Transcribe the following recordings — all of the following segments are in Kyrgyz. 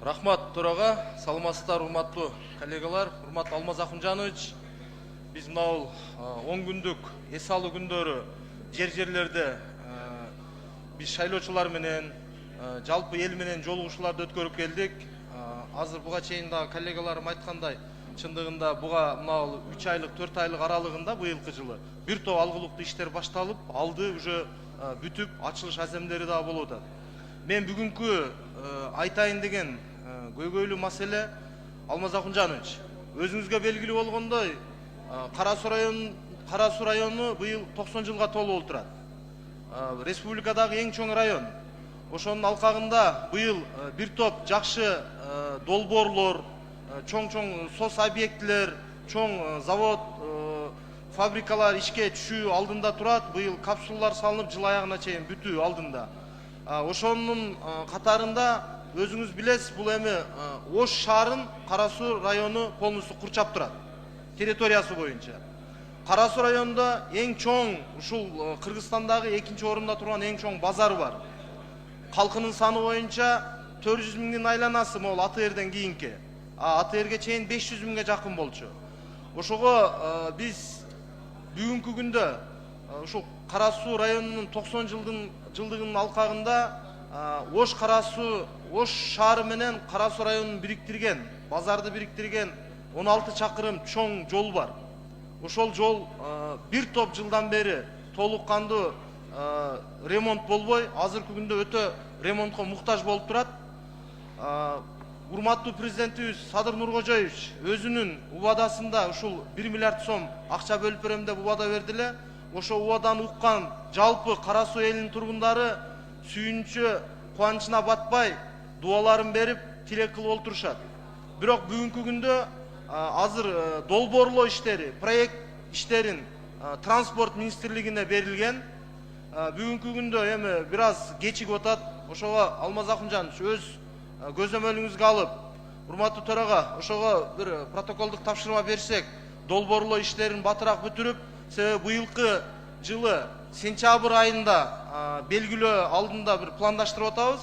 Рахмат Төрага, саламатсыздар урматтуу коллегалар, урматтуу Алмаз Акунжанович. Биз мынау 10 күндүк эс алуу күндөрү жерлерде биз шайлоочулар менен жалпы эл менен жолугушууларды өткөрүп келдик. Азыр буга чейин да коллегаларым айткандай, чындыгында буга мынау 3 айлык, 4 айлык аралыгында быйылкы жылы бир топ алгылыктуу иштер башталып, алды уже бүтүп, ачылыш аземдери да болуп атат. Мен бүгүнкү айтайын деген көйгөйлүү маселе, Алмаз Акунжанович, өзүңүзгө белгилүү болгондой, Кара Суу району быйыл 90 жылга толуп отурат. Республикадагы эң чоң район. Ошонун алкагында быйыл бир топ жакшы долбоорлор, чоң сос объектилер, чоң завод, фабрикалар ишке түшүү алдында турат. Быйыл капсулалар салынып, жыл аягына чейин бүтүү алдында. Ошонун катарында өзүңүз билесиз, бул эми Ош шаарын Кара Суу району полностью курчап турат, территориясы боюнча. Кара Суу районунда эң чоң, ушул Кыргызстандагы экинчи орунда турган эң чоң базар бар. Калкынын саны боюнча 400 миңдин айланасы, могул АТРден кийинки. АТРге чейин 500 миңге жакын болчу. Ошого биз бүгүнкү күндө ушул Кара Суу районунун 90 жылдыгынын алкагында Ош шаары менен Кара Суу районун бириктирген, базарды бириктирген 16 чакырым чоң жол бар. Ошол жол бир топ жылдан бери толук кандуу ремонт болбой, азыркы күндө өтө ремонтко муктаж болуп турат. Урматтуу президентибиз Садыр Нуркожоевич өзүнүн убадасында ушул 1 миллиард сом акча бөлүп берем деп убада берди эле. Ошо убаданы уккан жалпы Кара Суу элинин тургундары сүйүнчү, кубанычына батпай, дуаларын берип, тилек кылып олтурушат. Бирок бүгүнкү күндө азыр долбоорлоо иштери, проект иштерин транспорт министрлигине берилген. Бүгүнкү күндө эми бир аз кечигип атат. Ошого Алмаз Акунжанович өз көзөмөлүңүзгө алып, урматтуу төрага, ошого бир протоколдук тапшырма берсек, долбоорлоо иштерин батыраак бүтүрүп, себеби быйылкы жылы сентябрь айында белгилөө алдында бир пландаштырып атабыз.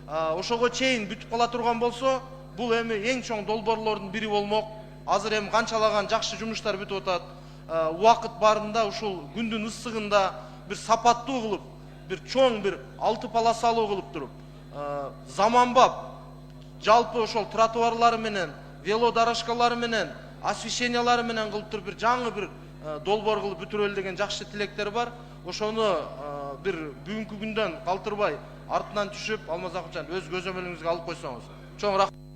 Ошого чейин бүтүп кала турган болсо, бул эми эң чоң долбоорлордун бири болмок. Азыр эми канчалаган жакшы жумуштар бүтүп атат. Убакыт барында ушул күндүн ысыгында бир сапаттуу кылып, бир чоң бир 6 полосалуу кылып туруп, заманбап жалпы ошол тротуарлары менен, велодорожкалары менен, освещениялары менен кылып туруп, бир жаңы бир долбоор кылып бүтүрөлү деген жакшы тилектер бар. Ошону бир бүгүнкү күндөн калтырбай артынан түшүп, Алмаз Акунжан өз көзөмөлүңүзгө алып койсоңуз. Чоң рахмат.